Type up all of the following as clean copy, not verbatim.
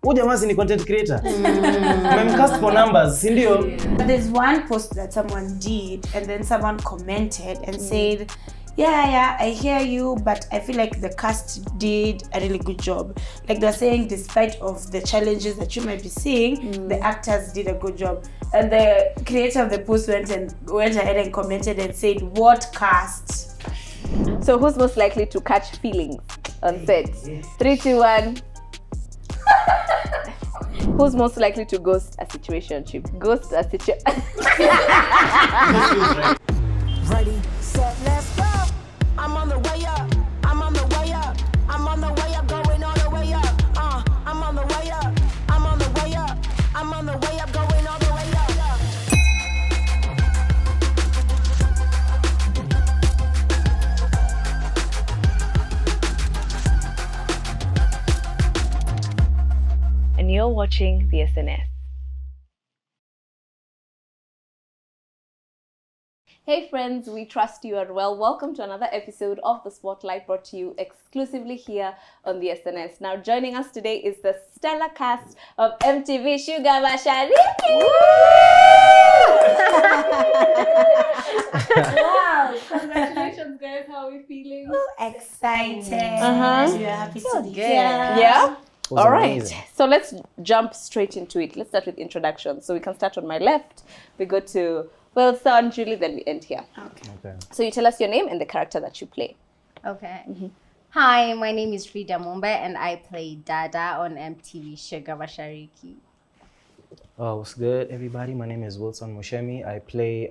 Ujamasi ni content creator. Memcast for numbers, si ndio? There's one post that someone did and then someone commented and said, yeah, I hear you, but I feel like the cast did a really good job. Like they're saying, despite of the challenges that you might be seeing, the actors did a good job. And the creator of the post went ahead and commented and said, what cast? So who's most likely to catch feelings on set? 3, 2, 1. Who's most likely to ghost a situationship? Ghost a situation. Ready, set, let's go. I'm on the way up. I'm on the way up. I'm on the way up, going all the way up. I'm on the way up. I'm on the way up. I'm on the way up, going all the way up. And you're watching the SNS. Hey friends, we trust you are well. Welcome to another episode of The Spotlight, brought to you exclusively here on the SNS. Now joining us today is the stellar cast of MTV Shuga Mashariki. Wow, congratulations guys, how are we feeling? Excited. We're happy to be here. Yeah? All right, amazing. so let's jump straight into it. Let's start with introductions. So we can start on my left. We go to Wilson, Julie, then we end here. Okay. So you tell us your name and the character that you play. Okay. Hi, my name is Frida Mumbe and I play Dada on MTV Shuga Mashariki. Oh, what's good, everybody? My name is Wilson Mushemi. I play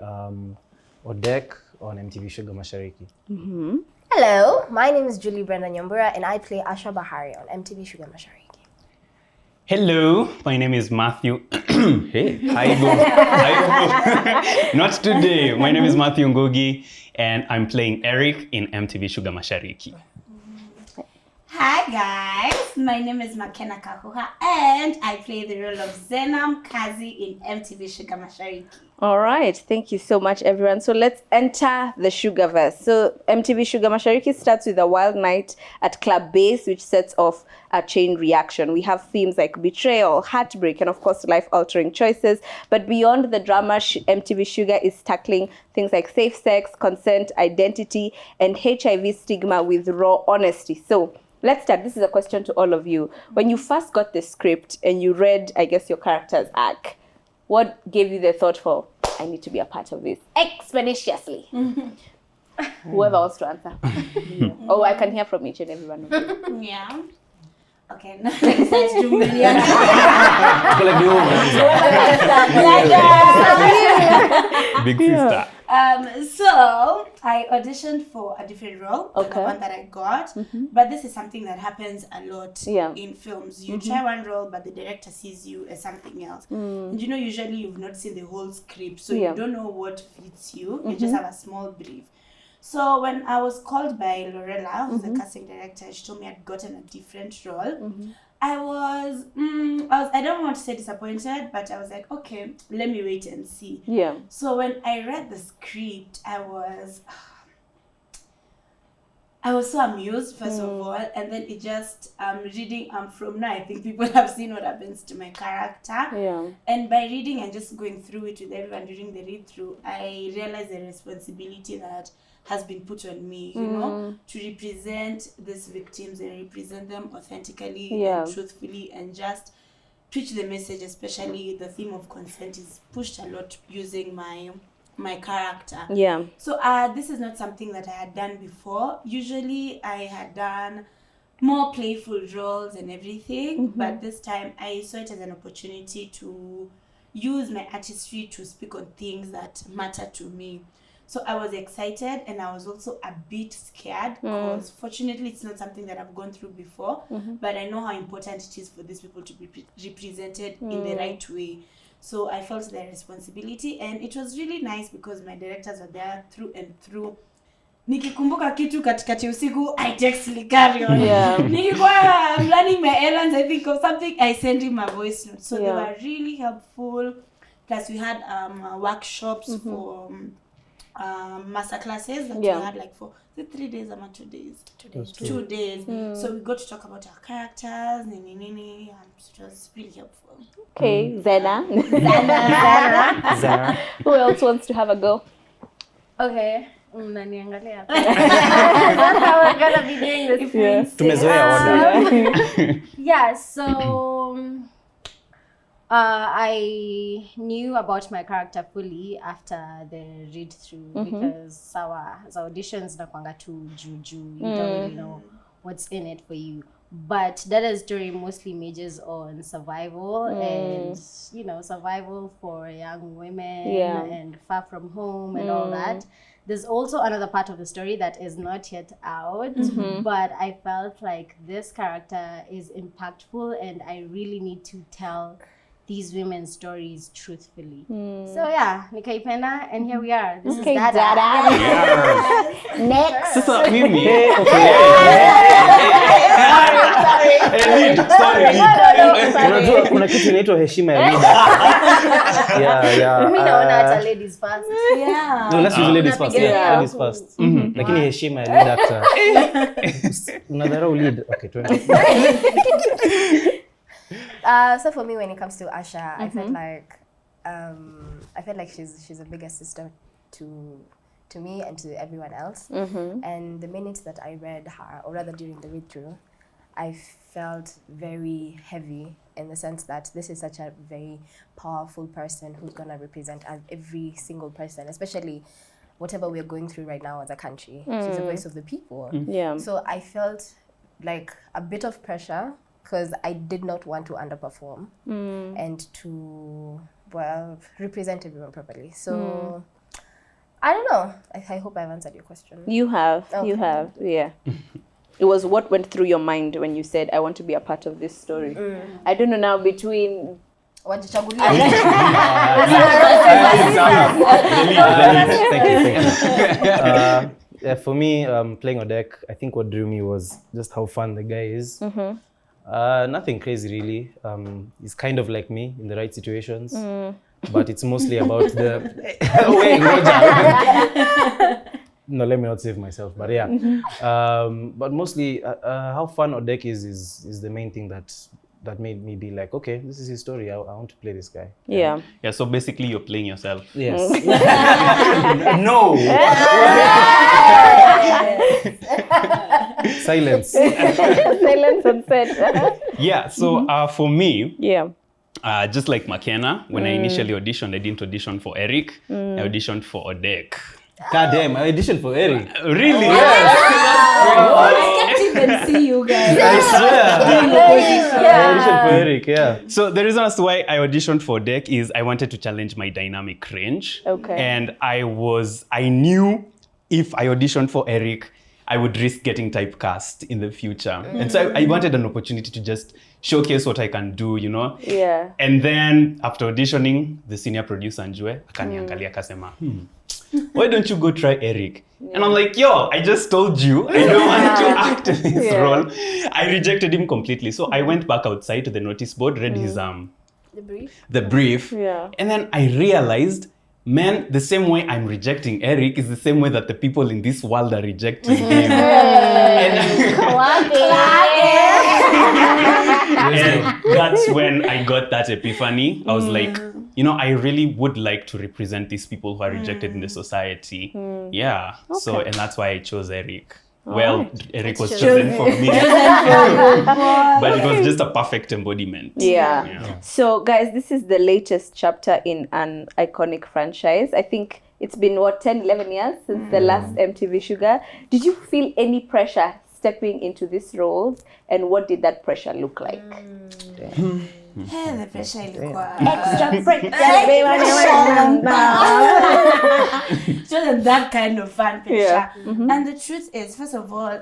Odek on MTV Shuga Mashariki. Hello, my name is Julie Brenda Nyambura and I play Asha Bahari on MTV Shuga Mashariki. Hello, my name is Matthew. Hey, hi go. Not today. My name is Matthew Ngogi and I'm playing Eric in MTV Shuga Mashariki. Hi guys, my name is Makena Kahuha and I play the role of Zenam Kazi in MTV Shuga Mashariki. All right, thank you so much, everyone. So let's enter the Sugarverse. So MTV Shuga Mashariki starts with a wild night at Club Base, which sets off a chain reaction. We have themes like betrayal, heartbreak, and of course, life-altering choices. But beyond the drama, MTV Shuga is tackling things like safe sex, consent, identity, and HIV stigma with raw honesty. So let's start. This is a question to all of you. When you first got the script and you read, I guess, your character's arc, what gave you the thought for, I need to be a part of this expeditiously? Whoever wants to answer. Oh, I can hear from each and every one of you. Yeah. Okay, now let's do million. Big sister. So I auditioned for a different role than the Okay. one that I got, but this is something that happens a lot Yeah. in films. You try one role, but the director sees you as something else. And you know, usually you've not seen the whole script, so Yeah. you don't know what fits you. You just have a small brief. So when I was called by Lorella, who's the casting director, she told me I'd gotten a different role. I don't want to say disappointed, but I was like, okay, let me wait and see. Yeah. So when I read the script, I was so amused, first of all, and then it just, reading from now, I think people have seen what happens to my character. Yeah. And by reading and just going through it with everyone during the read-through, I realized the responsibility that has been put on me, you know, to represent these victims and represent them authentically and truthfully and just preach the message, especially the theme of consent is pushed a lot using my character. Yeah. So this is not something that I had done before. Usually I had done more playful roles and everything, but this time I saw it as an opportunity to use my artistry to speak on things that matter to me. So I was excited and I was also a bit scared because fortunately it's not something that I've gone through before, but I know how important it is for these people to be represented in the right way. So I felt the responsibility and it was really nice because my directors were there through and through. Nikikumbuka kitu katikati usiku, I text Licario. Nikikuwa I'm running my errands, I think of something, I send him a voice note. So they were really helpful. Plus we had workshops for master classes that we Yeah. had like for the 3 days or 2 days. 2 days. 2 days. So we got to talk about our characters, and it was really helpful. Okay, Zena. Zara. Who else wants to have a go? Okay. Mnaniangalia. That's how we're gonna be doing this. Yeah. Tumezoea order. Yeah, so I knew about my character fully after the read through because our auditions nakwanga tu juju. You don't really know what's in it for you. But Dada's story mostly majors on survival and survival for young women and far from home and all that. There's also another part of the story that is not yet out, but I felt like this character is impactful and I really need to tell these women's stories truthfully. So yeah, nikaipenda, and here we are. This Okay, is Dada. Dada. Next. Sasa mimi. Unajua kuna kitu inaitwa heshima ya leader. Yeah. Mimi naona hata ladies first. Yeah. No, let's use ladies first. Yeah. Yeah, ladies first. Lakini heshima ya lead actor. Unadharau lead. Okay, twende. So for me, when it comes to Asha, I felt like she's a bigger sister to me and to everyone else. And the minute that I read her, or rather during the read through, I felt very heavy in the sense that this is such a very powerful person who's gonna represent every single person, especially whatever we're going through right now as a country. She's the voice of the people. Yeah. So I felt like a bit of pressure because I did not want to underperform and to, represent everyone properly. So, I don't know. I hope I've answered your question. You have. Okay. You have. Yeah. It was what went through your mind when you said, I want to be a part of this story. I don't know now between... Wajichagulia. Thank you. For me, playing Odek, I think what drew me was just how fun the guy is. Nothing crazy really. He's kind of like me in the right situations, but it's mostly about the. Wait, no, let me not save myself. But yeah, but mostly how fun Odek is the main thing that made me be like, okay, this is his story. I want to play this guy. Yeah. Yeah, so basically you're playing yourself. Yes. No. Silence. Silence on set. Yeah, so for me, Yeah. just like McKenna, when I initially auditioned, I didn't audition for Eric. I auditioned for Odek. God damn, I auditioned for Eric. Really? I can't even see you guys. I swear. I auditioned for Eric, yeah. So the reason as to why I auditioned for Odek is I wanted to challenge my dynamic range. Okay. And I knew if I auditioned for Eric, I would risk getting typecast in the future. And so I wanted an opportunity to just showcase what I can do, you know? Yeah. And then after auditioning, the senior producer, Njue, akaniangalia akasema, why don't you go try Eric? And I'm like, yo, I just told you I don't want to act in this role. I rejected him completely. So I went back outside to the notice board, read his the brief. Yeah. And then I realized, man, the same way I'm rejecting Eric is the same way that the people in this world are rejecting him. And that's when I got that epiphany. I was like, you know, I really would like to represent these people who are rejected in the society. Yeah. Okay. So, and that's why I chose Eric. Well, Eric was chosen for me. But it was just a perfect embodiment. Yeah. So, guys, this is the latest chapter in an iconic franchise. I think it's been, 10, 11 years since the last MTV Sugar. Did you feel any pressure stepping into these roles? And what did that pressure look like? The pressure ilikuwa Extra pressure. it wasn't that kind of fun pressure. Yeah. And the truth is, first of all,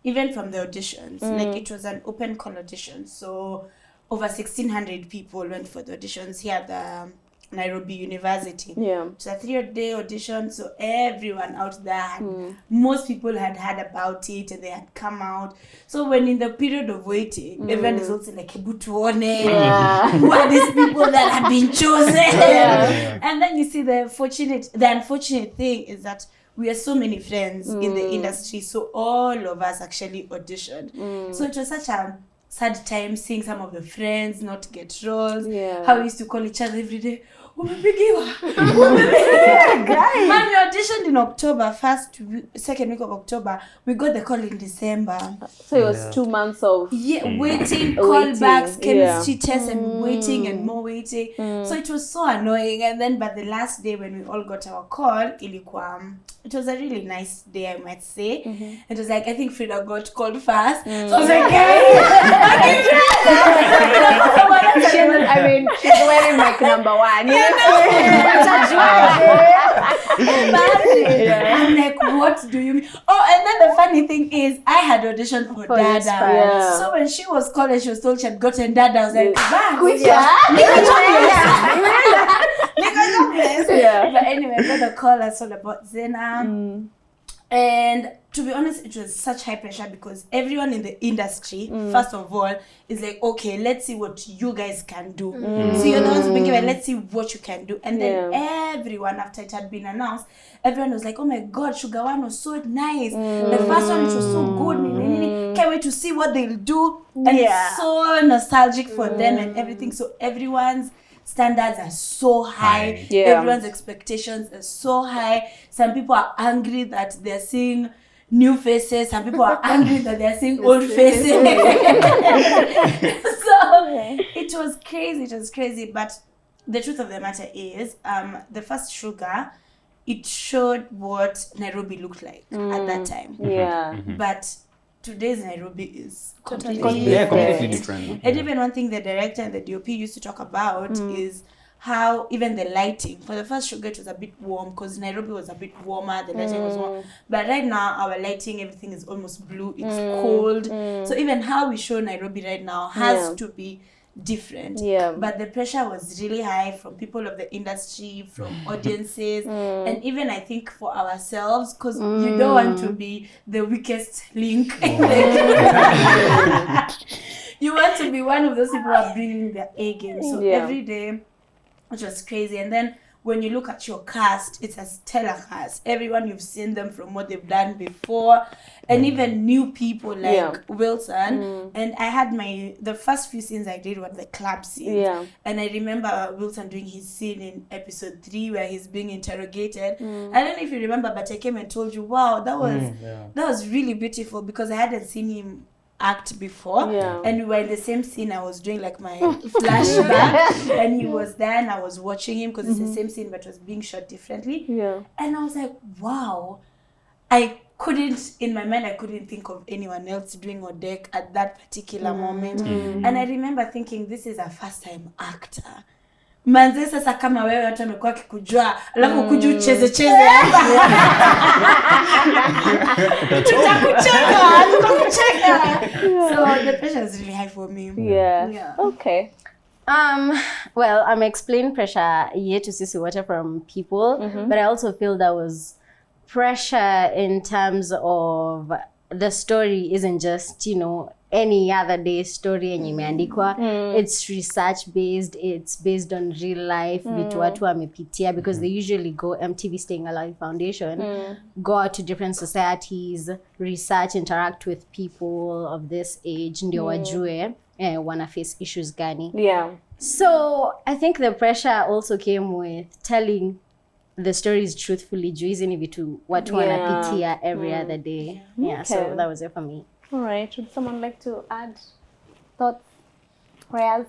even from the auditions, like it was an open call audition, so over 1,600 people went for the auditions here at the Nairobi University. Yeah. It was a 3-day audition, so everyone out there most people had heard about it and they had come out. So when in the period of waiting, everyone is also like, who are these people that have been chosen? And then you see the unfortunate thing is that we are so many friends in the industry, so all of us actually auditioned. So it was such a sad time seeing some of the friends not get roles. How we used to call each other every day. Man, we auditioned in October, second week of October. We got the call in December. So it was 2 months of waiting, callbacks, chemistry tests, and waiting and more waiting. So it was so annoying. And then, but the last day when we all got our call, it was a really nice day, I might say. It was like, I think Frida got called first. So I was like, she's wearing mic number 1. I'm like, what do you mean? Oh, and then the funny thing is, I had auditioned for Dada. So when she was called and she was told she had gotten Dada, I was like, But anyway, I got the call. I saw about Zena. And to be honest, it was such high pressure because everyone in the industry, first of all, is like, okay, let's see what you guys can do. So you're the ones being given, let's see what you can do. And then everyone, after it had been announced, everyone was like, oh my God, Sugar One was so nice. The first one, it was so good. Can't wait to see what they'll do. And it's so nostalgic for them and everything. So everyone's standards are so high. Everyone's expectations are so high. Some people are angry that they're seeing new faces. Some people are angry that they're seeing old faces. So it was crazy. But the truth of the matter is, the first Sugar, it showed what Nairobi looked like at that time. But today's Nairobi is completely different. And even one thing the director and the DOP used to talk about is how even the lighting, for the first Sugar, it was a bit warm because Nairobi was a bit warmer, the lighting was warm. But right now, our lighting, everything is almost blue, it's cold. So even how we show Nairobi right now has to be different. But the pressure was really high from people of the industry, from audiences, and even I think for ourselves, because you don't want to be the weakest link. You want to be one of those people who are bringing their A game. So every day, which was crazy. And then when you look at your cast, it's a stellar cast. Everyone, you've seen them from what they've done before. And even new people like Wilson. And I had the first few scenes I did were the club scenes. And I remember Wilson doing his scene in episode 3 where he's being interrogated. I don't know if you remember, but I came and told you, wow, that was really beautiful because I hadn't seen him act before, and we were in the same scene. I was doing like my flashback and he was there and I was watching him because it's the same scene but it was being shot differently. And I was like, wow, in my mind I couldn't think of anyone else doing Odek at that particular moment. And I remember thinking, this is a first time actor. Manze, sasa kama wewe watu wamekuwa kikujua alafu kuja ucheze hapa. Tutakucheka. So the pressure is really high for me. Okay. Well, I'm explaining pressure yetu sisi wote from people, but I also feel there was pressure in terms of the story isn't just, any other day story yenye imeandikwa. It's research based, it's based on real life, vitu watu wamepitia, because they usually go MTV Staying Alive Foundation, go out to different societies, research, interact with people of this age, ndio wajue wana face issues gani. So I think the pressure also came with telling the stories truthfully, juu hizi ni vitu watu wanapitia every other day. So that was it for me. All right. Would someone like to add thoughts, prayers?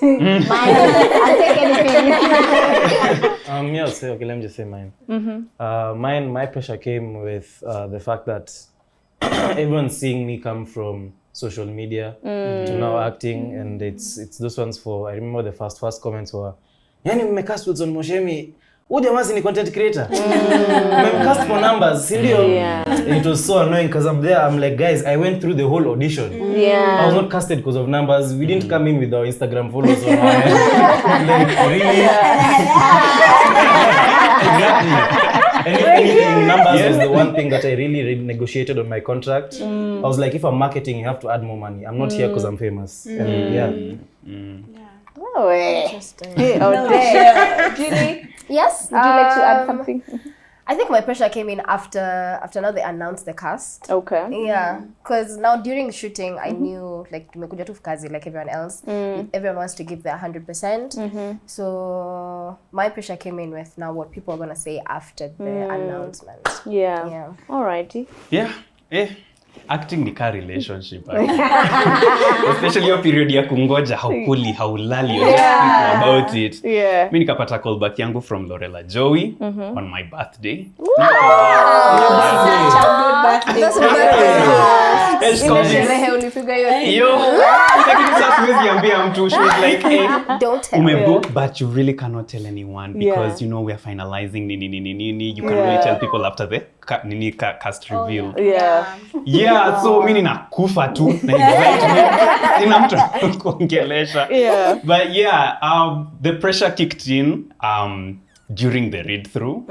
Mine. I'll take anything. I'll say, okay, let me just say mine. My pressure came with the fact that everyone's seeing me come from social media to now acting, and it's those ones for, I remember the first comments were, yani mmecast Wilson Moshemi, Udemasi ni content creator. Cast for numbers, sindio? Yeah. It was so annoying because I'm there. I'm like, guys, I went through the whole audition. Yeah. I was not casted because of numbers. We didn't come in with our Instagram followers. Like, really? Exactly. And if anything, numbers was the one thing that I really negotiated on my contract. I was like, if I'm marketing, you have to add more money. I'm not here because I'm famous. And yeah. Oh, Interesting. Hey, Julie, Yes. would you like to add something? I think my pressure came in after now they announced the cast. Okay. Yeah, because now during shooting, I knew like tumekuja tu kazi like everyone else. Everyone wants to give their 100%. So my pressure came in with now what people are gonna say after the announcement. Yeah. Yeah. Alrighty. Yeah. Acting ni ka relationship. Especially your period ya kungoja haukuli haulali you're just thinking about it. Yeah. Mimi nikapata callback yangu from Lorella Joey on my birthday. She was like, hey, Don't tell. umebook but you really cannot tell anyone because you know we are finalizing nini. You can only tell people after the cast reveal. Yeah. So mimi nakufa tu na excitement. Sina mtu kuongelesha. Yeah. But yeah, the pressure kicked in during the read through.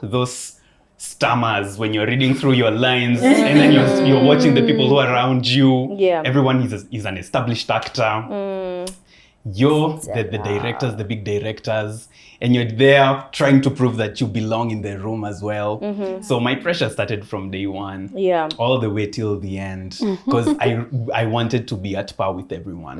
Those stammers when you're reading through your lines and then you're watching the people who are around you. Yeah. Everyone is an established actor. The directors, the big directors, and you're there trying to prove that you belong in the room as well. So my pressure started from day one, all the way till the end, because I wanted to be at par with everyone.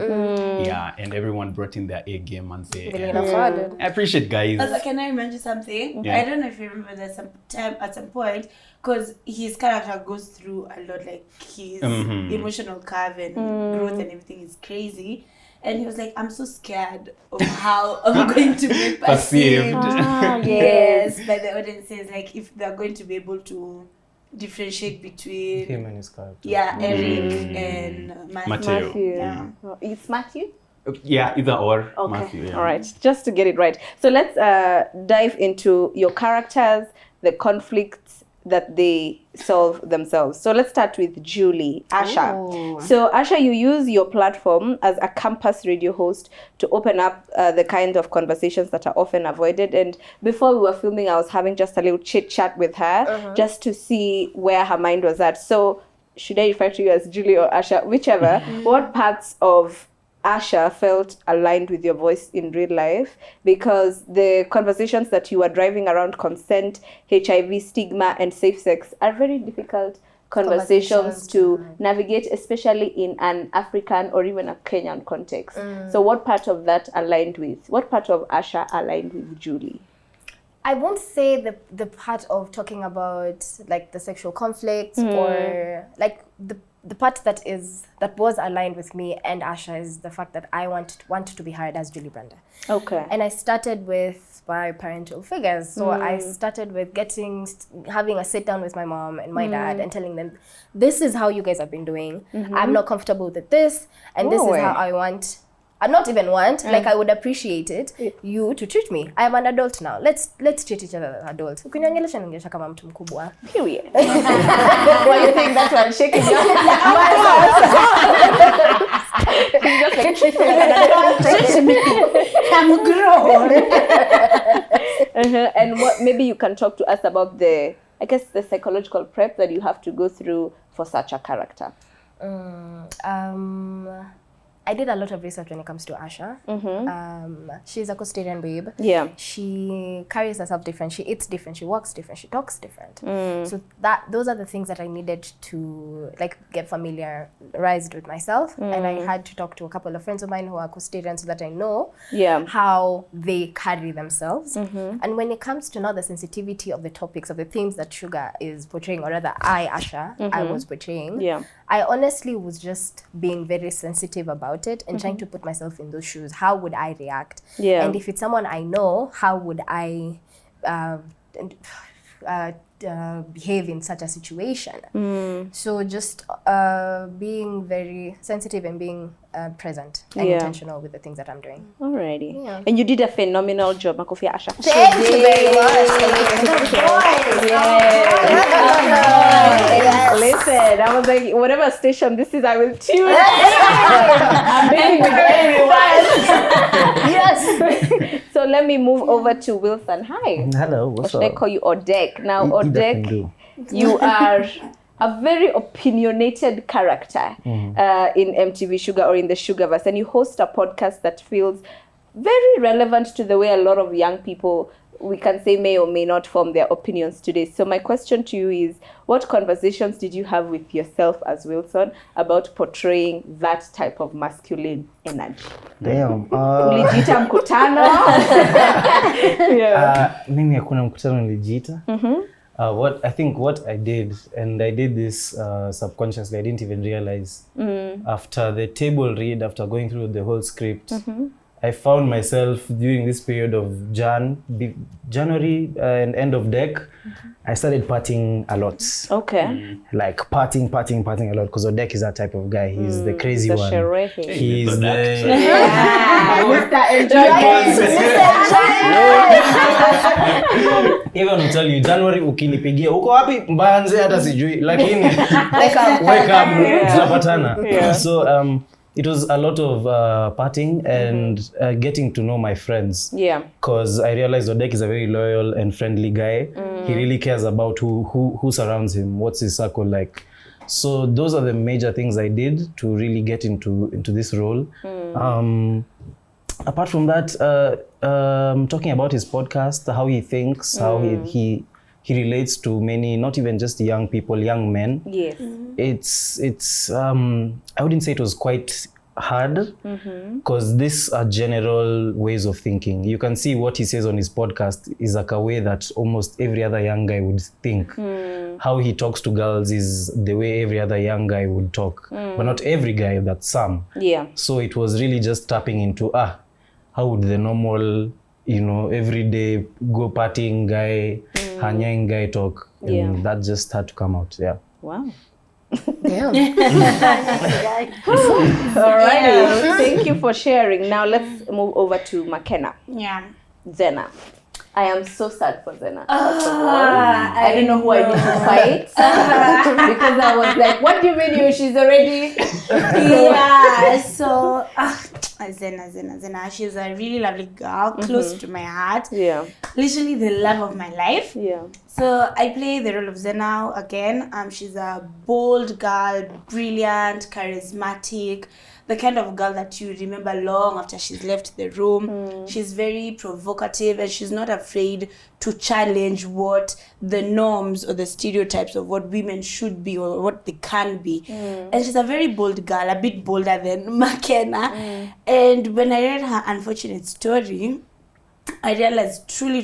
Yeah, and everyone brought in their A game and say, I appreciate guys. Also, can I remind you something? Yeah. I don't know if you remember that at some point, because his character goes through a lot, like his emotional curve and growth and everything is crazy. And he was like, I'm so scared of how I'm going to be perceived. Yes, by the audiences, like if they're going to be able to differentiate between Him and his character. Yeah, Eric and Matthew. Yeah. It's Matthew? Yeah, either or. Okay. Matthew, yeah. All right. Just to get it right. So let's dive into your characters, the conflicts that they solve themselves. So let's start with Julie, Asha. Ooh. So Asha, you use your platform as a campus radio host to open up the kind of conversations that are often avoided. And before we were filming, I was having just a little chit chat with her just to see where her mind was at. So should I refer to you as Julie or Asha, whichever? What parts of Asha felt aligned with your voice in real life? Because the conversations that you are driving around consent, HIV, stigma, and safe sex are very difficult conversations to navigate, especially in an African or even a Kenyan context. So what part of that aligned with? What part of Asha aligned with Julie? I won't say the part of talking about like the sexual conflicts or like the part that was aligned with me and Asha is the fact that I wanted to be hired as Julie Brenda. Okay. And I started with my parental figures. So I started with having a sit down with my mom and my dad and telling them, this is how you guys have been doing. I'm not comfortable with this, and this is how I want. I not even want, like I would appreciate it, you to treat me. I am an adult now. Let's treat each other as adults. Ukiniongelesha ningesha kama mtu mkubwa. Period. Why you think that one shaking your I'm grown. And what maybe you can talk to us about the psychological prep that you have to go through for such a character. I did a lot of research when it comes to Asha. She's a custodian babe. Yeah. She carries herself different. She eats different. She walks different. She talks different. So those are the things that I needed to like get familiarized with myself. And I had to talk to a couple of friends of mine who are custodians so that I know how they carry themselves. And when it comes to now the sensitivity of the topics, of the themes that Sugar is portraying, or rather I, Asha, I was portraying, I honestly was just being very sensitive about it and trying to put myself in those shoes. How would I react? And if it's someone I know, how would I behave in such a situation. So just being very sensitive and being present and intentional with the things that I'm doing. Alrighty. Yeah. And you did a phenomenal job, Makofi Asha. Thank you very much. Listen, I was like, whatever station this is, I will tune. I'm being with everyone. Yes. So let me move over to Wilson. Hi. Hello, Or what's should I up? call you Odek? Now, Either can Odek, do. you are a very opinionated character in MTV Sugar or in the Sugarverse, and you host a podcast that feels very relevant to the way a lot of young people, we can say, may or may not form their opinions today. So my question to you is, what conversations did you have with yourself as Wilson about portraying that type of masculine energy? Damn. Ulijiita mkutano? Mimi hakuna mkutano nilijiita. What I did, and I did this subconsciously, I didn't even realize. After the table read, after going through the whole script, I found myself during this period of January and end of deck, I started partying a lot. Okay. Like partying a lot, because Odek is that type of guy. He's the crazy The one. sherehe. He's the... Even I'll tell you, January ukinipigia, uko wapi? Mbanze hata sijui, lakini wake up, tunapatana. So it was a lot of partying and getting to know my friends. Yeah. Because I realized Odek is a very loyal and friendly guy. He really cares about who surrounds him, what's his circle like. So those are the major things I did to really get into this role. Apart from that, talking about his podcast, how he thinks, how he relates to many, not even just young people, young men. Yes. It's I wouldn't say it was quite hard, because these are general ways of thinking. You can see what he says on his podcast is like a way that almost every other young guy would think. How he talks to girls is the way every other young guy would talk, but not every guy, but some. Yeah. So it was really just tapping into how would the normal, everyday go partying guy, hanyang guy talk, and that just had to come out. Yeah. Wow. Damn. Alrighty. Thank you for sharing. Now let's move over to McKenna. Yeah. Zena. I am so sad for Zena. First of all. I don't know who I need to fight. Because I was like, what do you mean she's already? Yeah, so Zena, she's a really lovely girl, close to my heart. Yeah. Literally the love of my life. Yeah. So I play the role of Zena again. She's a bold girl, brilliant, charismatic, the kind of girl that you remember long after she's left the room. She's very provocative, and she's not afraid to challenge what the norms or the stereotypes of what women should be or what they can be. And she's a very bold girl, a bit bolder than McKenna. And when I read her unfortunate story, I realized truly,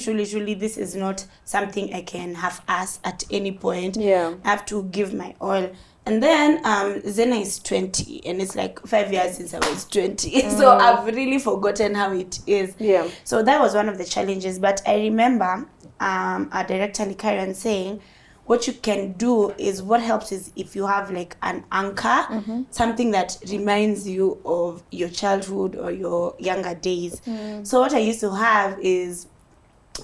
this is not something I can half-ass at any point. Yeah. I have to give my all. And then Zena is 20, and it's like 5 years since I was 20. So I've really forgotten how it is. Yeah. So that was one of the challenges. But I remember our director, Karen, saying, what you can do is, what helps is if you have like an anchor, something that reminds you of your childhood or your younger days. So what I used to have is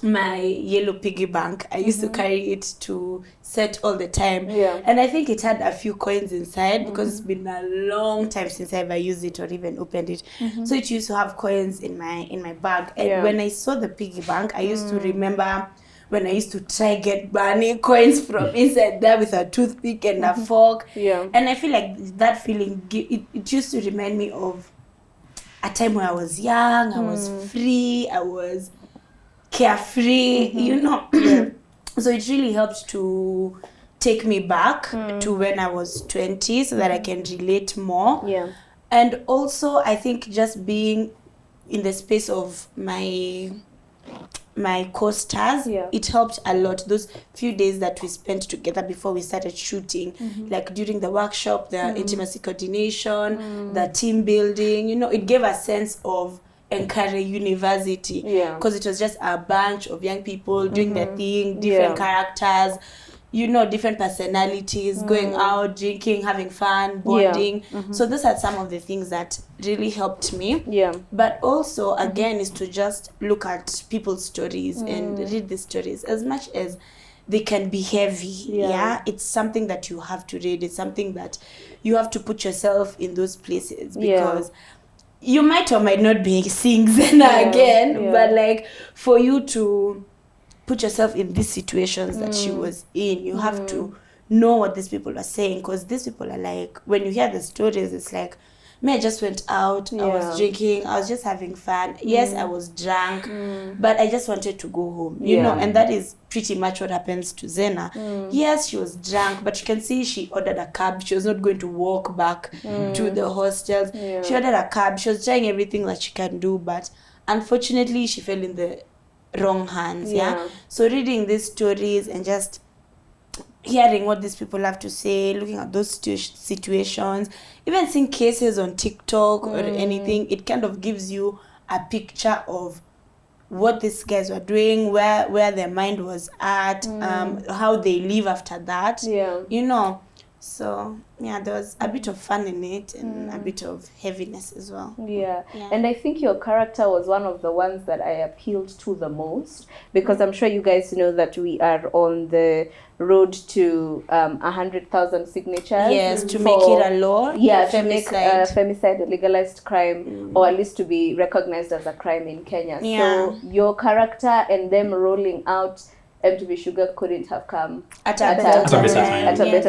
my yellow piggy bank. I used to carry it to set all the time. Yeah. And I think it had a few coins inside because it's been a long time since I ever used it or even opened it. So it used to have coins in my bag. And when I saw the piggy bank, I used to remember when I used to try get bunny coins from inside there with a toothpick and a fork. Yeah. And I feel like that feeling, it used to remind me of a time where I was young, I was free, I was carefree, So it really helped to take me back to when I was 20 so that I can relate more. Yeah. And also I think just being in the space of my co-stars, it helped a lot. Those few days that we spent together before we started shooting, like during the workshop, the intimacy coordination, the team building, it gave a sense of Nkare University. Yeah. Because it was just a bunch of young people doing their thing, different characters, different personalities, going out, drinking, having fun, bonding. So those are some of the things that really helped me. Yeah. But also, again, is to just look at people's stories and read the stories. As much as they can be heavy, it's something that you have to read. It's something that you have to put yourself in those places, because you might or might not be seeing Zena again, but like for you to put yourself in these situations that she was in, you have to know what these people are saying, because these people are like, when you hear the stories, it's like, me, I just went out, I was drinking, I was just having fun. Yes, I was drunk, but I just wanted to go home, you know, and that is pretty much what happens to Zena. Yes, she was drunk, but you can see she ordered a cab. She was not going to walk back to the hostels. She ordered a cab. She was trying everything that she can do, but unfortunately, she fell in the wrong hands. So reading these stories and just hearing what these people have to say, looking at those situations, even seeing cases on TikTok or anything, it kind of gives you a picture of what these guys were doing, where their mind was at, how they live after that, you know. So there was a bit of fun in it and a bit of heaviness as well. And I think your character was one of the ones that I appealed to the most, because I'm sure you guys know that we are on the road to 100,000 signatures. Yes, to make it a law. To make femicide a legalized crime, or at least to be recognized as a crime in Kenya. So your character and them rolling out MTV Sugar couldn't have come at a better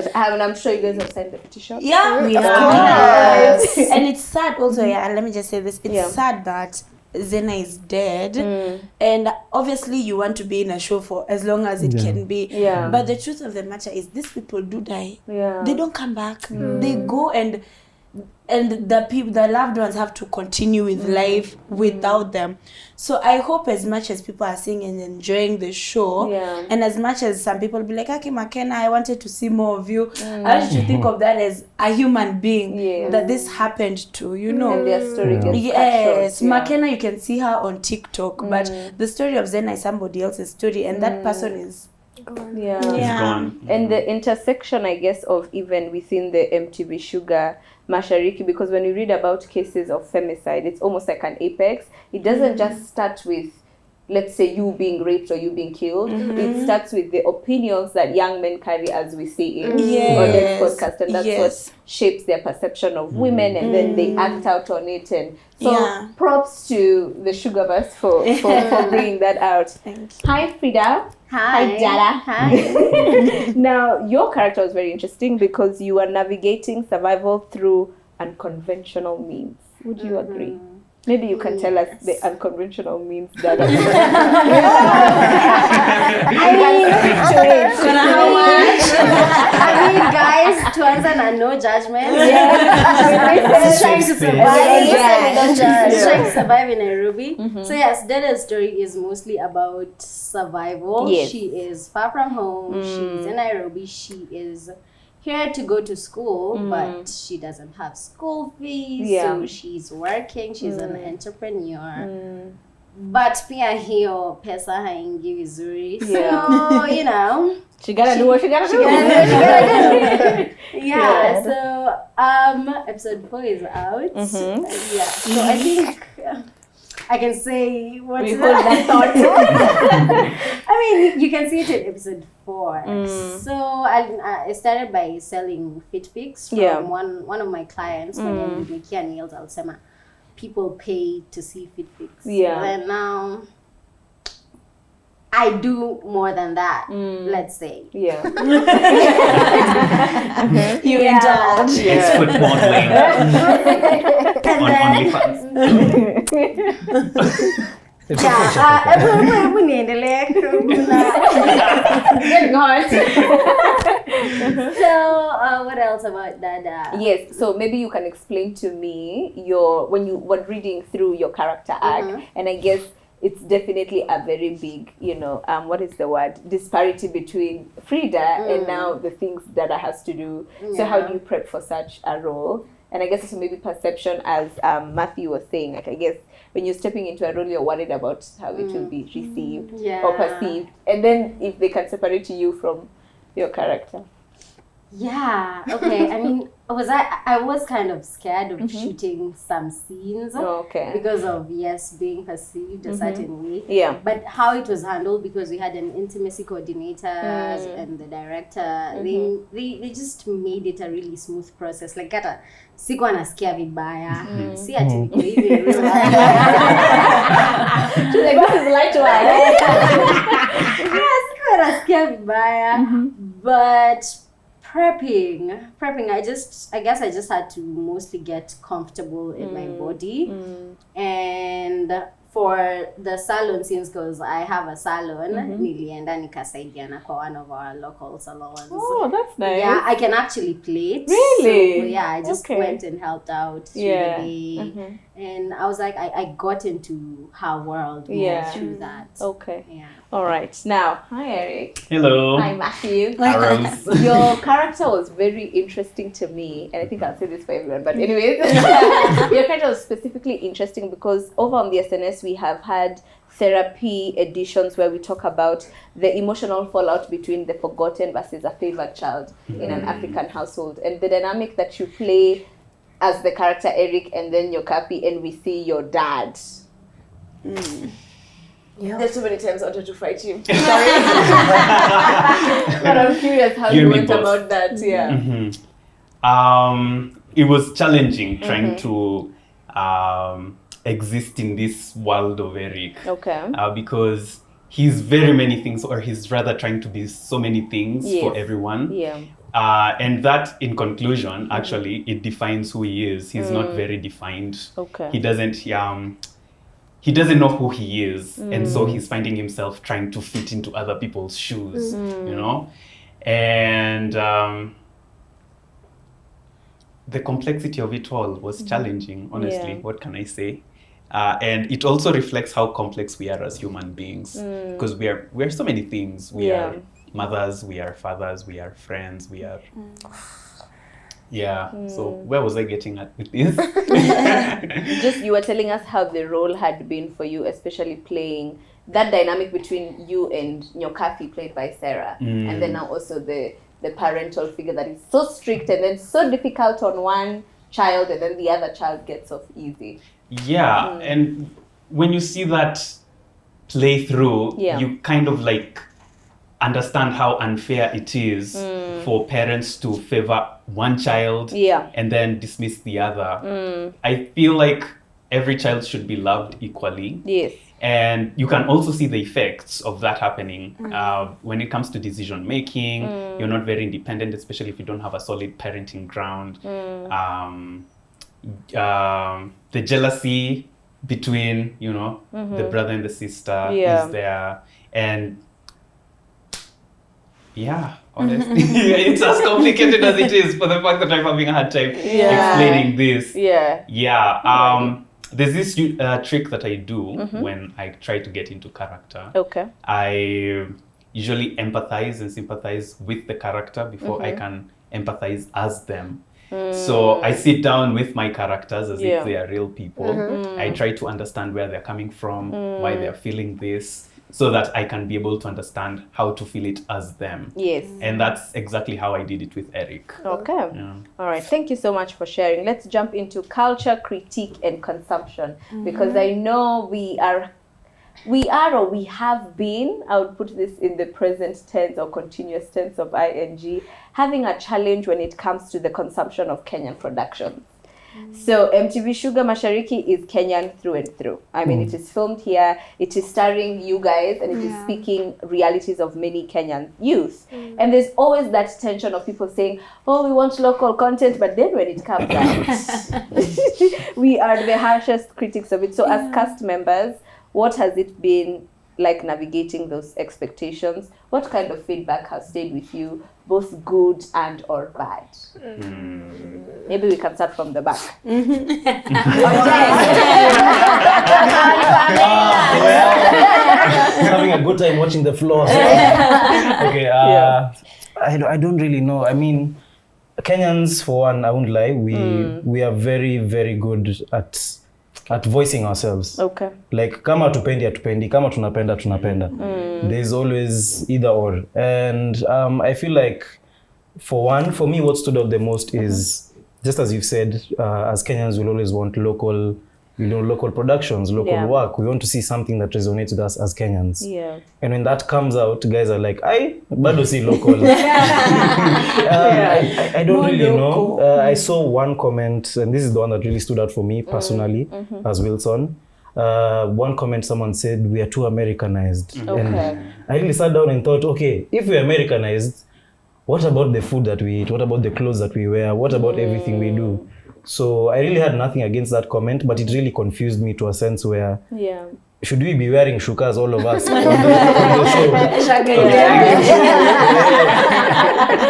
time. And I'm sure you guys have signed the petition. Yeah, we have. And it's sad also, let me just say this. It's sad that Zena is dead, and obviously you want to be in a show for as long as it can be. But the truth of the matter is, these people do die. They don't come back. They go, and the loved ones have to continue with life without them. So I hope, as much as people are seeing and enjoying the show, and as much as some people be like, okay, McKenna, I wanted to see more of you, I want you to think of that as a human being that this happened to, you know. And their story gets Yes, McKenna, you can see her on TikTok, but the story of Zena is somebody else's story, and that person is It's gone. And the intersection, I guess, of even within the MTV Shuga Mashariki, because when you read about cases of femicide, it's almost like an apex. It doesn't just start with, let's say, you being raped or you being killed. It starts with the opinions that young men carry, as we see in on this podcast, and that's what shapes their perception of women, and then they act out on it. And so props to the Sugarverse for bringing that out. Hi, Frida. Hi, Dada. Hi. Now, your character was very interesting because you are navigating survival through unconventional means. Would you agree? Maybe you can tell us the unconventional means, Dada. I mean, guys, to answer and no judgment. Just trying to survive. Trying to survive in Nairobi. So yes, Dada's story is mostly about survival. She is far from home. She's in Nairobi. She is here to go to school, but she doesn't have school fees, so she's working. She's an entrepreneur. But pia hiyo pesa haingi vizuri. So, you know, she gotta do what she gotta do. So episode 4 is out. So I think I can say what's that thought. I mean, you can see it in episode 4. So I started by selling fit pics from one of my clients. When nikia nails, I'll say people pay to see fit pics. And now I do more than that. Let's say. You indulge. It's foot modeling. On OnlyFans. So what else about Dada? Yes, so maybe you can explain to me when you were reading through your character arc, and I guess it's definitely a very big, what is the word? Disparity between Frida and now the things Dada has to do. So how do you prep for such a role? And I guess also maybe perception, as Matthew was saying. Like, I guess when you're stepping into a role, you're worried about how it will be received or perceived. And then if they can separate you from your character. Yeah, okay. I mean, I was kind of scared of shooting some scenes because of being perceived a certain way. Yeah. But how it was handled, because we had an intimacy coordinator and the director, they just made it a really smooth process. Like hata sikuwa nasikia vibaya. Si ati niko hivi. She's like, this is light work. Yeah, sikuwa nasikia vibaya. But prepping, I guess I just had to mostly get comfortable in my body. And for the salon scenes, because I have a salon, nilienda nikasaidiana kwa one of our local salons. Oh, that's nice. Yeah, I can actually plate. Really? So, yeah, I just went and helped out through the day. And I was like, I got into her world through that. Okay. Yeah. All right. Now, hi, Eric. Hello. Hi, Matthew. Arams. Your character was very interesting to me, and I think I'll say this for everyone. But anyways, your character was specifically interesting because over on the SNS, we have had therapy editions where we talk about the emotional fallout between the forgotten versus a favored child in an African household, and the dynamic that you play as the character Eric, and then your Kapi, and we see your dad. Yeah. There's so many times I wanted to fight him. Sorry. But I'm curious how you went about that. Yeah. It was challenging trying to exist in this world of Eric. Okay. Because he's very many things, or he's rather trying to be so many things for everyone. Yeah. And that, in conclusion, actually, it defines who he is. He's not very defined. Okay. He doesn't know who he is, and so he's finding himself trying to fit into other people's shoes, you know? And the complexity of it all was challenging, honestly. What can I say? And it also reflects how complex we are as human beings, because we are so many things. We are mothers, we are fathers, we are friends, we are... So where was I getting at with this? Just, you were telling us how the role had been for you, especially playing that dynamic between you and Nyokafi, played by Sarah, and then now also the parental figure that is so strict and then so difficult on one child, and then the other child gets off easy. Yeah, and when you see that play through, you kind of like understand how unfair it is for parents to favor one child and then dismiss the other. I feel like every child should be loved equally. Yes. And you can also see the effects of that happening when it comes to decision making. You're not very independent, especially if you don't have a solid parenting ground. The jealousy between, the brother and the sister is there. And honestly, it's as complicated as it is, for the fact that I'm having a hard time explaining this. There's this trick that I do when I try to get into character. Okay. I usually empathize and sympathize with the character before I can empathize as them. So I sit down with my characters as if they are real people. I try to understand where they're coming from, why they're feeling this, so that I can be able to understand how to feel it as them. Yes. And that's exactly how I did it with Eric. Okay. Yeah. All right. Thank you so much for sharing. Let's jump into culture, critique, and consumption. Because I know we have been, I would put this in the present tense or continuous tense of ing, having a challenge when it comes to the consumption of Kenyan productions. So MTV Shuga Mashariki is Kenyan through and through. I mean, it is filmed here, it is starring you guys, and it is speaking realities of many Kenyan youth. And there's always that tension of people saying, oh, we want local content, but then when it comes out, we are the harshest critics of it. So as cast members, what has it been like navigating those expectations? What kind of feedback has stayed with you, both good and or bad? Maybe we can start from the back. Having a good time watching the floor. Okay, I don't really know. I mean, Kenyans, for one, I won't lie, we are very, very good at voicing ourselves. Okay. Like, kama hatupendi, kama tunapenda. There's always either or. And I feel like, for me, what stood out the most is, just as you've said, as Kenyans, we'll always want local productions, local work. We want to see something that resonates with us as Kenyans. Yeah. And when that comes out, guys are like, bado si local. I don't really know. I saw one comment, and this is the one that really stood out for me personally, as Wilson. One comment someone said, we are too Americanized. And I really sat down and thought, okay, if we're Americanized, what about the food that we eat? What about the clothes that we wear? What about everything we do? So I really had nothing against that comment, but it really confused me to a sense where should we be wearing shukas, all of us, on the show?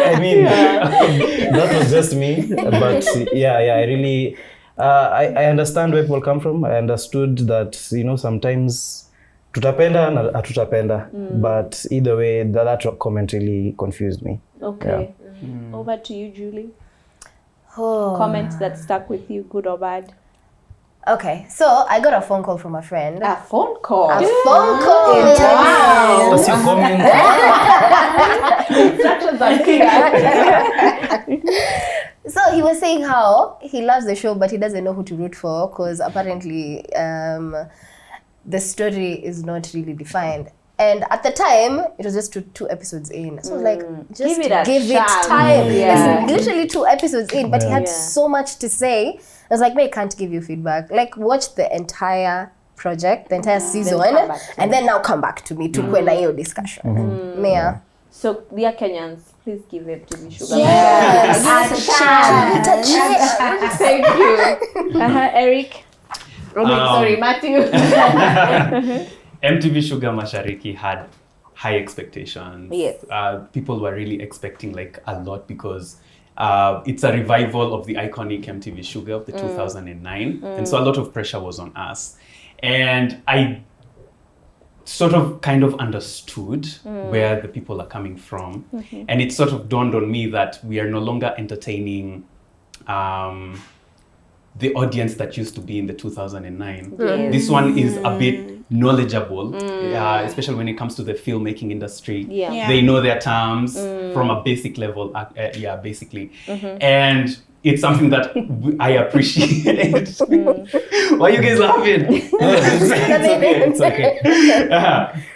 I mean, that was just me. But I really, I understand where people come from. I understood that, sometimes tutapenda na hatutapenda. But either way, that comment really confused me. Okay. Over to you, Julie. Comments that stuck with you, good or bad? Okay, so I got a phone call from a friend. A phone call? A phone call! Wow! What's your comment? Instructions are clear. So he was saying how he loves the show, but he doesn't know who to root for because apparently the story is not really defined. And at the time, it was just two episodes in. So I was like, just give it time. Yeah. It's literally 2 episodes in, but he had so much to say. I was like, I can't give you feedback. Like, watch the entire project, the entire season, and then now come back to me to kwenda hiyo discussion. So, dear Kenyans, please give MTV Sugar. Yes. Thank you. Eric? Sorry, Matthew. MTV Shuga Mashariki had high expectations. Yes. People were really expecting like a lot because it's a revival of the iconic MTV Sugar of the 2009. And so a lot of pressure was on us. And I sort of kind of understood where the people are coming from. And it sort of dawned on me that we are no longer entertaining the audience that used to be in the 2009. This one is a bit knowledgeable, especially when it comes to the filmmaking industry. They know their terms from a basic level, basically. And it's something that I appreciate. Why are you guys laughing? It's okay.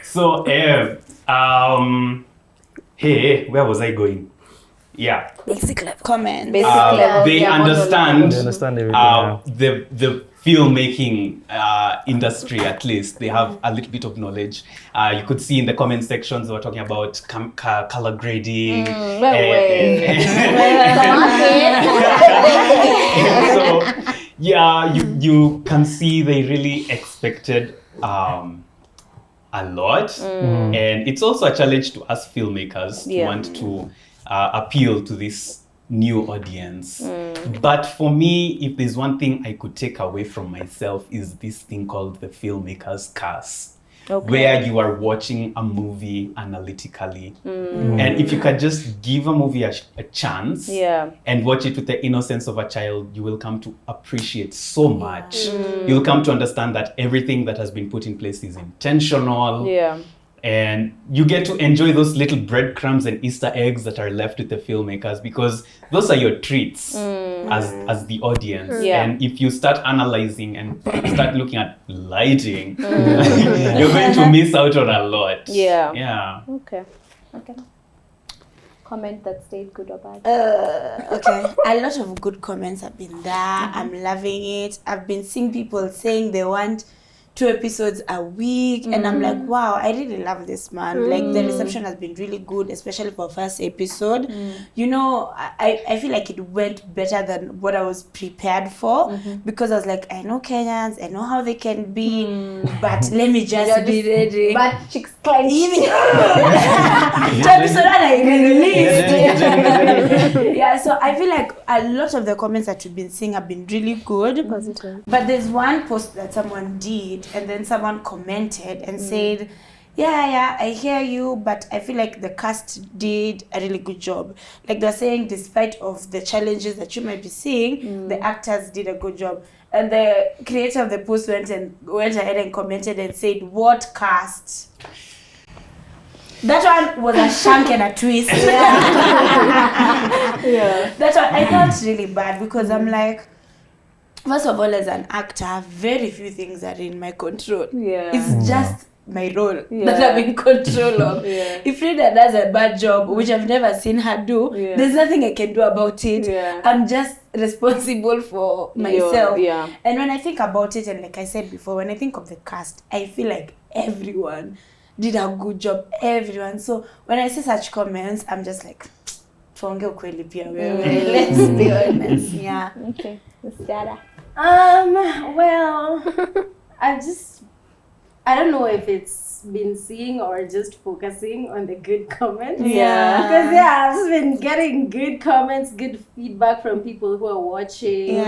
So, hey, where was I going? Yeah. Basic level. Comment. Basic level. They understand everything. The filmmaking industry, at least. They have a little bit of knowledge. You could see in the comment sections they were talking about color grading. So, you can see they really expected a lot. And it's also a challenge to us filmmakers to want to appeal to this new audience. But for me, if there's one thing I could take away from myself is this thing called the filmmaker's curse. Where you are watching a movie analytically. And if you can just give a movie a chance and watch it with the innocence of a child, you will come to appreciate so much. You'll come to understand that everything that has been put in place is intentional. And you get to enjoy those little breadcrumbs and Easter eggs that are left with the filmmakers because those are your treats as the audience. And if you start analyzing and start looking at lighting, you're going to miss out on a lot. Okay. Comment that stayed good or bad? Okay. A lot of good comments have been there. I'm loving it. I've been seeing people saying they want 2 episodes a week, and I'm like, wow, I really love this, man. Like, the reception has been really good, especially for first episode. You know, I feel like it went better than what I was prepared for, because I was like, I know Kenyans, I know how they can be, but let me just be ready. But chicks clench. 2 episodes I released. So I feel like a lot of the comments that you've been seeing have been really good. Positive. But there's one post that someone did, and then someone commented and said, yeah, I hear you, but I feel like the cast did a really good job. Like they're saying, despite of the challenges that you might be seeing, the actors did a good job. And the creator of the post went ahead and commented and said, "What cast?" That one was a shank and a twist. That one I felt really bad because I'm like, first of all, as an actor, very few things are in my control. It's just my role that I'm in control of. If Frida does a bad job, which I've never seen her do, there's nothing I can do about it. I'm just responsible for myself. And when I think about it, and like I said before, when I think of the cast, I feel like everyone did a good job, everyone. So when I see such comments, I'm just like, tuonge ukweli pia wewe. Let's be honest. Yeah. Okay. Miss Dada. Well, I don't know if it's been seeing or just focusing on the good comments. Because I've just been getting good comments, good feedback from people who are watching.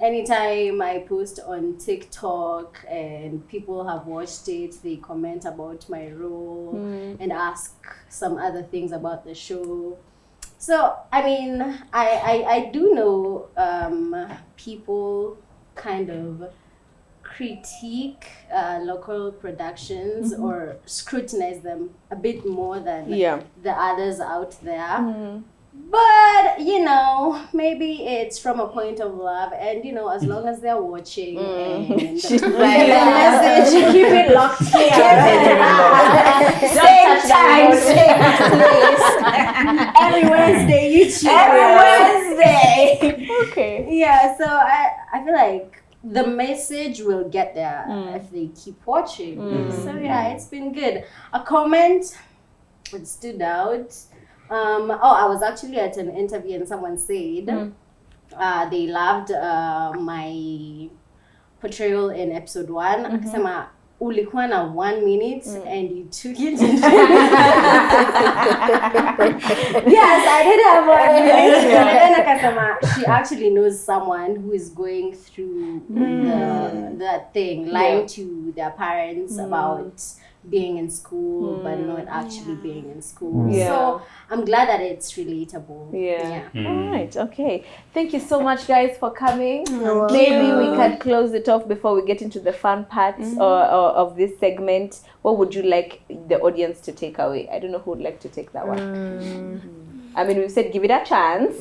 Anytime I post on TikTok and people have watched it, they comment about my role and ask some other things about the show. So, I mean, I do know people kind of critique local productions or scrutinize them a bit more than the others out there. But, you know, maybe it's from a point of love, and, you know, as long as they're watching and the message, keep it locked here. Same time, same place. Every Wednesday, YouTube. Every Wednesday. Okay. Yeah, so I feel like the message will get there if they keep watching. So yeah, it's been good. A comment that stood out. I was actually at an interview and someone said they loved my portrayal in episode 1. Akasema ulikuwa na 1 minute and you took it. Yes, I did have 1 minute. And then akasema she actually knows someone who is going through that thing, lying to their parents about being in school but not actually being in school. So I'm glad that it's relatable. All right. Okay. Thank you so much, guys, for coming. Maybe we can close it off before we get into the fun parts of this segment. What would you like the audience to take away? I don't know who would like to take that one. I mean, we said give it a chance.